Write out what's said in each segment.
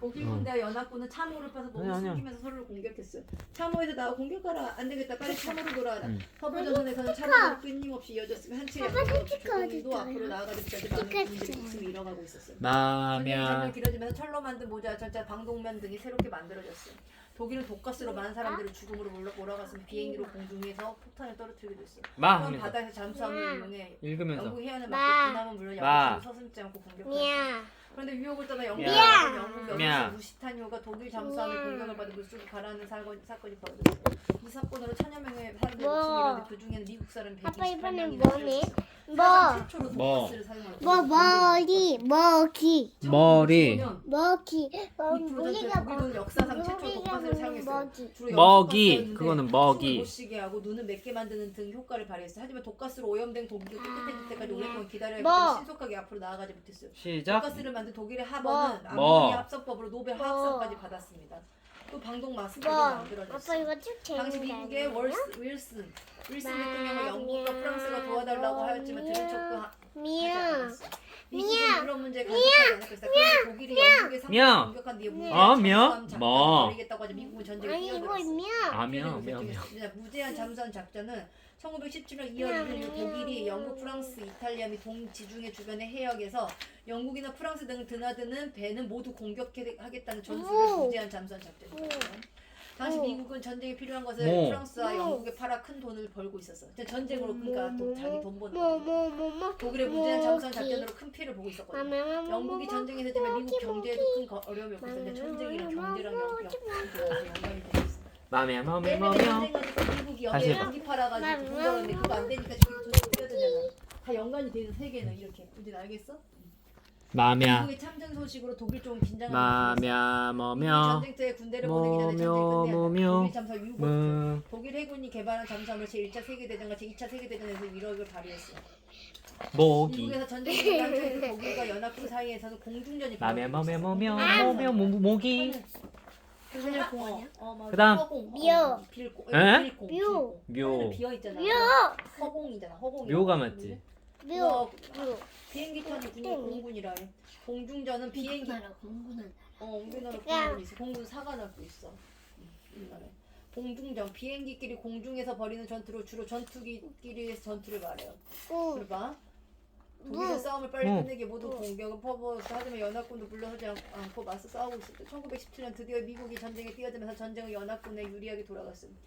독일 군대와 연합군은 참호를 파서 몸을 숨기면서 서로를 공격했어요. 참호에서 나와 공격하라. 안 되겠다. 빨리 참호로 돌아와라. 서부 전선에서는 참호가 끊임없이 이어졌으며 한 층의 조금도 앞으로 나아가지 못하지 많은 군인들이 목숨을 잃어가고 있었어요. 전쟁이 점점 길어지면서 철로 만든 모자, 전차, 방독면 등이 새롭게 만들어졌어요. 독일은 독가스로 많은 사람들을 죽음으로 몰아갔으며 비행기로 공중에서 폭탄을 떨어뜨리기도 했어요. 또한 바다에서 잠수함을 이용해 영국 해안을 막고 군함은 물론 약속으로 서슴지 않고 공격했어요. 그런데 유혹을 떠나 영국이 루시타니오가 독일 잠수함의 공격을 받아 물속에 가라앉는 사건이 벌어졌어요. 이 사건으로 천여 명의 사람들이 목숨을 잃었는데 그 중에는 미국 사람 128명이 뭐니? 최초로 독가스를 사용한 머리. 독일은 역사상 최초 독가스를 사용했어요. 주로 먹이. 그거는 먹이. 못 쉬게 하고 눈을 맵게 만드는 등 효과를 발휘했어요. 하지만 독가스로 오염된 독일이 깨끗해질 때까지 오랫동안 기다려야 했기 때문에 신속하게 앞으로 나아가지 못했어요. 시작. 독가스를 만든 독일의 하버는 암모니아 합성법으로 노벨 화학상까지 받았습니다. 또 방독 마스크도 만들어졌어요. 당시 미국의 윌슨 대통령은 영국과 프랑스가 도와달라고 하였지만 들은 척도 하지 않았어요. 미국은 유럽 문제에 간섭하지 않았어요. 그래서 독일이 영국의 상황을 공격한 뒤에 무제한 잠수함 작전을 벌이겠다고 하자 미국은 전쟁에 뛰어들었어요. 무제한 잠수함 작전은 1917년 2월 1일 독일이 영국, 프랑스, 이탈리아 및 동지중해 주변의 해역에서 영국이나 프랑스 등을 드나드는 배는 모두 공격하겠다는 전술을 무제한 잠수함 작전이었어요. 당시 미국은 전쟁에 필요한 것을 프랑스와 영국에 팔아 큰 돈을 벌고 있었어요. 전쟁으로 그러니까 또 자기 돈 버는 거예요. 독일의 무제한 잠수함 작전으로 큰 피해를 보고 있었거든요. 영국이 전쟁에서 지만 미국 경제에도 큰 어려움이 없었는데 전쟁이랑 경제랑 연관이 되고 있어요. 미국이 여기에 전기 팔아가지고 돈 벌었는데 그거 안 되니까 저기 뛰어야 되잖아. 다 연관이 되는 세 개는 이렇게. 우진 알겠어? 미국의 참전 소식으로 독일 쪽은 긴장을 미국이 전쟁터에 군대를 보내기 전에 전쟁이 끝내야 독일 잠수함 U-보트 독일 해군이 개발한 잠수함을 제1차 세계대전과 제2차 세계대전에서 위력을 발휘했어요. 미국에서 전쟁이 일어난 뒤에는 독일과 연합군 사이에서는 공중전이 벌어졌어요. 모기. 그다음 묘. 비어 있잖아. 허공이잖아. 허공이. 묘가 맞지? 비행기 타는 공군이라 해. 공중전은 비행기. 우리나라 공군이 있어. 공군 사가 낳고 있어. 우리나라에. 공중전 비행기끼리 공중에서 벌이는 전투로 주로 전투기끼리의 전투를 말해요. 그래봐. 독일은 싸움을 빨리 끝내기 모두 공격을 퍼부어서 하지만 연합군도 물러서지 않고 맞서 싸우고 있었대. 1917년 드디어 미국이 전쟁에 뛰어들면서 전쟁은 연합군에 유리하게 돌아갔습니다.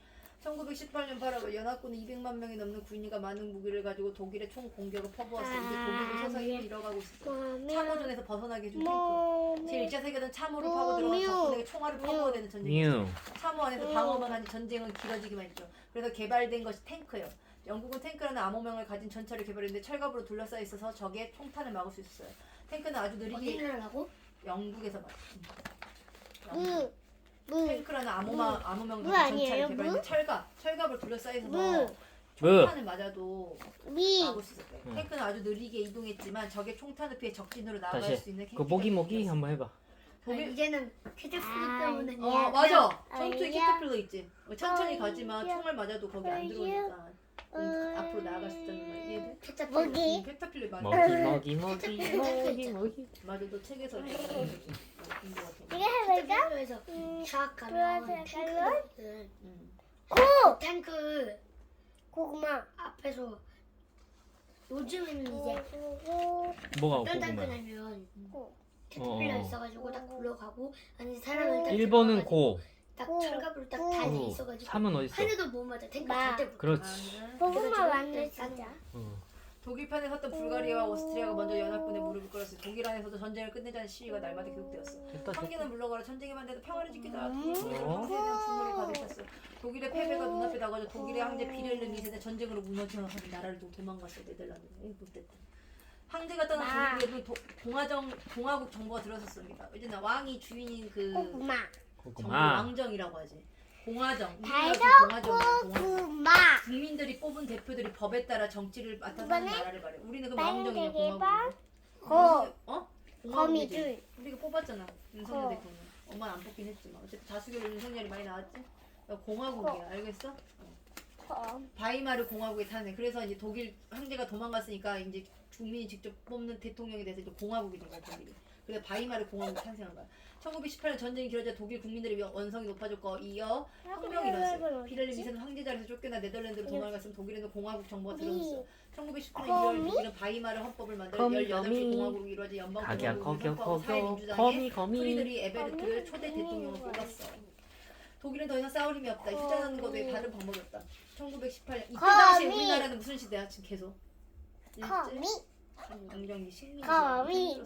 1918년 8월 연합군은 200만 명이 넘는 군인과 많은 무기를 가지고 독일의 총 공격을 퍼부었어요. 이제 독일도 서서히 잃어가고 있었어요. 참호전에서 벗어나게 해준 탱크. 제1차 세계대전 참호를 파고 들어가 적군에게 총알을 퍼부어대는 전쟁이었죠. 참호 안에서 방어만 하니 전쟁은 길어지기만 했죠. 그래서 개발된 것이 탱크예요. 영국은 탱크라는 암호명을 가진 전차를 개발했는데 철갑으로 둘러싸여 있어서 적의 총탄을 막을 수 있었어요. 탱크는 아주 느리게 영국에서 탱크라는 암호명 가진 전차를 개발했는데 철갑을 둘러싸여 있어서 총탄을 맞아도 막을 수 있었대요. 탱크는 아주 느리게 이동했지만 적의 총탄을 피해 적진으로 나아갈 수 있는 모기 한번 해봐. 이제는 캐터필러 때문에 맞아. 전투에 캐터필러 있지. 천천히 가지만 총알 맞아도 거기 안 들어오니까 앞으로 나아갈 수 있다는 말 이해돼? 캐터필러 맞아. 모기. 맞아. 너 책에서 음. 이게 해볼까? 쫙 가면 탱크 고구마. 앞에서 요즘에는 이제 뭐가 어떤 고구마? 탱크냐면 캐터필러 있어가지고 딱 굴러가고 아니 사람을 딱 1번은 고. 딱 철갑으로 딱 달려 있어가지고 3은 어디 있어? 하늘도 못 맞아. 탱크 절대 못. 그렇지. 고구마 완전 진짜. 독일 편에 섰던 불가리아와 오스트리아가 먼저 연합군에 무릎을 꿇었어요. 독일 안에서도 전쟁을 끝내자는 시위가 날마다 계속되었어. 환기는 물러가라 전쟁에만 돼도 평화를 지키자. 독일은 황제에 대한 분노를 가득했어요. 독일의 패배가 눈앞에 다가져 독일의 황제 비렐름 2세는 전쟁으로 무너져 나라를 도망갔어요. 네덜란드. 못됐다. 황제가 떠난 독일에도 공화국 정부가 들어섰습니다. 이제는 왕이 주인인 그 정부 왕정이라고 하지. 공화정. 공화정. 국민들이 뽑은 대표들이 법에 따라 정치를 맡아서 하는 나라를 말해. 우리는 그 왕정이냐 공화국. 공화국이지. 우리가 뽑았잖아. 윤석열 대통령. 엄마는 안 뽑긴 했지만 어쨌든 다수결로 윤석열이 많이 나왔지. 공화국이야. 알겠어? 바이마르 공화국에 타네. 그래서 이제 독일 황제가 도망갔으니까 이제 국민이 직접 뽑는 대통령에 대해서 이제 공화국이 된 거야 독일이. 그래서 바이마르 공화국이 탄생한 거야. 1918년 전쟁이 길어져 독일 국민들의 원성이 높아졌고 이어 혁명이 일어났어요. 피렐리 미세는 황제자리에서 쫓겨나 네덜란드로 도망갔으면 독일에는 공화국 정부가 들어섰어요. 1919년 2월 독일은 바이마르 헌법을 만들어 18개 공화국으로 이루어진 연방 가기야 공화국을 선포하고 사회민주당의 프리드리 에베르트를 초대 대통령으로 뽑았어. 독일은 더 이상 싸울 힘이 없다. 휴전하는 것 외에 다른 방법이 없다. 1918년 이때 당시 우리나라는 무슨 시대야? 지금 계속 네. 양정기 식민지 거미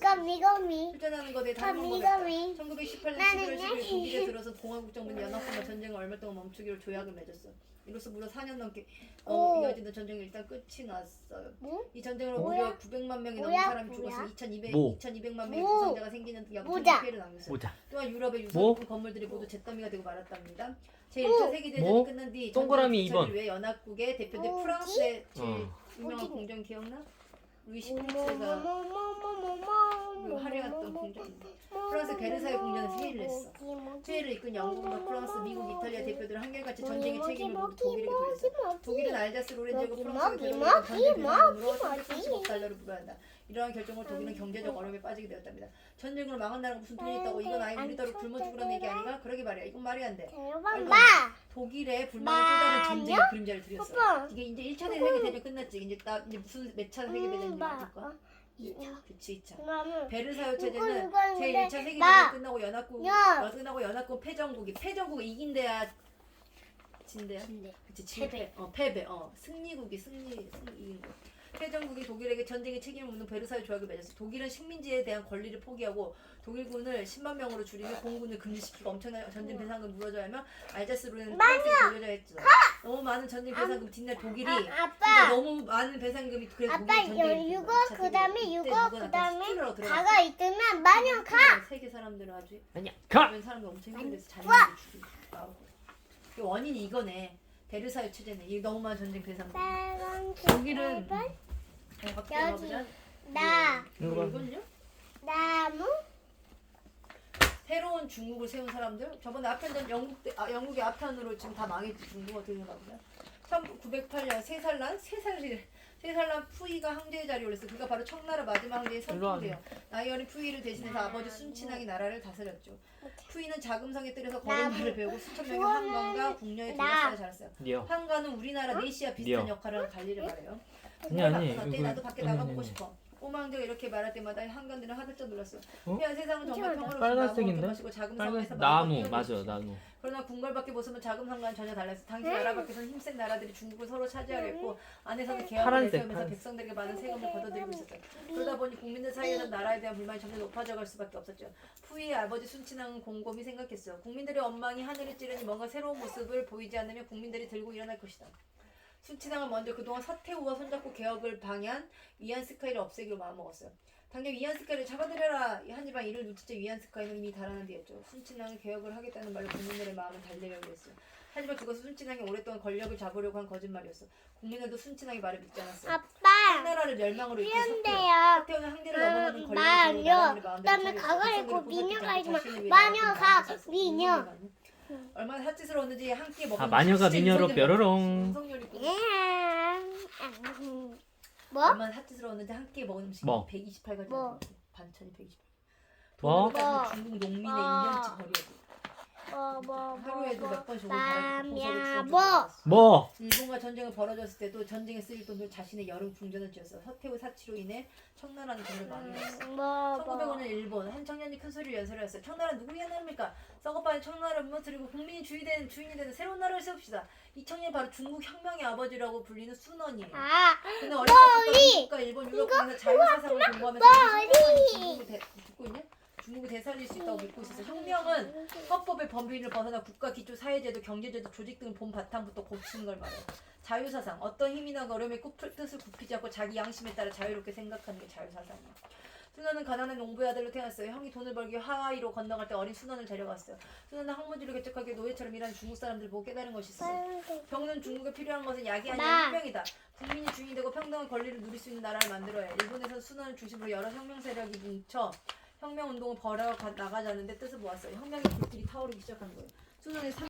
휴전하는 것에 다른 방법이 없다. 1918년 11월 10일 독일에 들어서 공화국 정부는 연합군과 전쟁을 얼마 동안 멈추기로 조약을 맺었어. 이로써 무려 4년 넘게 이어지던 전쟁이 일단 끝이 났어요. 이 전쟁으로 무려 900만 명이 넘는 사람이 죽었으니 2200만 명의 부상자가 생기는 역전의 피해를 남겼어요. 모자. 또한 유럽의 유서 높은 건물들이 모두 잿더미가 되고 말았답니다. 제1차 세계대전이 끝난 뒤 동그라미 전쟁 2번. 위해 연합국의 대표들 프랑스의 제일 유명한 공정 기억나? 루이 16세가 화려했던 공정인데 프랑스 베르사유 궁전에서 회의를 했어. 회의를 이끈 영국과 프랑스, 미국, 이탈리아 대표들은 한결같이 전쟁의 책임을 모두 독일에게 돌렸어. 독일은 알자스 로렌제고 프랑스가 들어오는 전쟁 배상금으로 330억 달러를 물어야 한다. 이러한 결정으로 독일은 경제적 어려움에 빠지게 되었답니다. 전쟁으로 망한 나라가 무슨 돈이 있다고 이건 아예 우리따로 굶어 죽으라는 얘기 아닌가? 그러게 말이야. 이건 말이 안 돼. 독일의 불만은 또 다른 전쟁의 그림자를 들였어. 이게 이제 1차 세계대전 끝났지. 이제 무슨 몇 차 세계대전인지 알까? 2차. 그치 2차. 베르사유 체제는 제1차 세계대전 끝나고 연합국 패전국이 이긴 데야 진 데야? 그치 패배. 승리국이 이긴 거. 패전국이 독일에게 전쟁의 책임을 묻는 베르사유 조약을 맺었어. 독일은 식민지에 대한 권리를 포기하고 독일군을 10만 명으로 줄이며 공군을 금지시키고 엄청난 전쟁 배상금 물어줘야 하며 알자스로는 프랑스에 돌려줘야 했죠. 너무 많은 전쟁 배상금 뒷날 독일이 그러니까 너무 많은 배상금이 그래서 독일이 육어 그다음에 가가 있으면 마냥 가. 세계 사람들은 아주 아니야. 가. 주변 사람들 엄청 힘들어서 자기들이 죽이고 나오고. 그 원인이 이거네. 베르사유 체제네. 이 너무 많은 전쟁 배상금. 독일은 밖에 가보자. 이건요? 나무 새로운 중국을 세운 사람들. 저번에 아편전 영국의 아편으로 지금 다 망했지. 중국 어떻게 가보자. 1908년 세살란 푸이가 황제의 자리에 올랐어. 그가 바로 청나라 마지막 황제의 선풍대요. 나이 어린 푸이를 대신해서 아버지 순친왕이 나라를 다스렸죠. 푸이는 자금성에 들여서 걸음마를 배우고 수천 명의 황관과 궁녀에 둘러싸여 자랐어요. 황관은 우리나라 내시와 비슷한 역할을 하는 관리를 말해요. 아니 나도 밖에 나가보고 싶어. 꼬망대가 이렇게 말할 때마다 한관들은 하늘짝 놀랐어. 야 세상은 정말 평화롭고 빨간색인데? 자금성에서 나무 맞아 나무. 그러나 궁궐밖에 보시면 자금성과는 전혀 달랐어. 당시 나라 밖에서는 힘센 나라들이 중국을 서로 차지하려 했고 안에서는 계엄을 내세우면서 백성들에게 많은 세금을 걷어들이고 있었어요. 그러다 보니 국민들 사이에서 나라에 대한 불만이 점점 높아져 갈 수밖에 없었죠. 푸이의 아버지 순친왕은 곰곰이 생각했어요. 국민들의 원망이 하늘을 찌르니 뭔가 새로운 모습을 보이지 않으면 국민들이 들고 일어날 것이다. 순친왕은 먼저 그동안 서태후와 손잡고 개혁을 방해한 위안스카이를 없애기로 마음먹었어요. 당장 위안스카이를 잡아들여라! 한지방 이를 눈치채 위안스카이는 이미 달아난 뒤였죠. 순친왕은 개혁을 하겠다는 말로 국민들의 마음을 달래려고 했어요. 하지만 그것은 순친왕이 오랫동안 권력을 잡으려고 한 거짓말이었어. 국민들도 순친왕의 말을 믿지 않았어요. 한나라를 멸망으로 이끌 서태후는 한계를 넘어가는 권력을 나라들의 마음대로 가가지고 미녀가 있지만 마녀가 미녀. 얼마나 사치스러웠는지 한 끼 먹으면 마녀가 미녀로 뾰로롱. 얼마나 사치스러웠는지 한 끼 먹은 음식이 128가지 반찬이 128. 뭐? 중국 농민의 2년치 벌이었어. 하루에도 몇 번씩 뭐? 일본과 전쟁을 벌어졌을 때도 전쟁에 쓰일 돈으로 자신의 여름 궁전을 지었어. 서태후 사치로 인해 청나라는 돈을 많이 잃었어. 1905년 일본 한 청년이 큰 소리를 연설했어요. 청나라 누구 위한 나라입니까? 썩어빠진 청나라를 무너뜨리고 국민이 주인이 되는 새로운 나라를 세웁시다. 이 청년이 바로 중국 혁명의 아버지라고 불리는 순원이에요. 그는 어릴 때부터 중국과 일본 유럽에서 자유사상을 공부하면서 중국을 되살릴 수 있다고 믿고 있었어요. 혁명은 헌법의 범위를 벗어나 국가 기초 사회제도, 경제제도, 조직 등을 본 바탕부터 고치는 걸 말해요. 자유사상, 어떤 힘이나 어려움에 뜻을 굽히지 않고 자기 양심에 따라 자유롭게 생각하는 게 자유사상이에요. 순원은 가난한 농부의 아들로 태어났어요. 형이 돈을 벌기 하와이로 건너갈 때 어린 순원을 데려갔어요. 순원은 학문지로 개척하기에 노예처럼 일하는 중국 사람들을 보고 깨달은 것이 있어요. 병는 중국에 필요한 것은 약이 아니라 혁명이다. 국민이 주인이 되고 평등한 권리를 누릴 수 있는 나라를 만들어야 해. 일본에서는 순원을 중심으로 여러 혁명 세력이 뭉쳐 혁명 운동을 벌여 나가자는데 뜻을 모았어요. 혁명의 불길이 타오르기 시작한 거예요. 순원의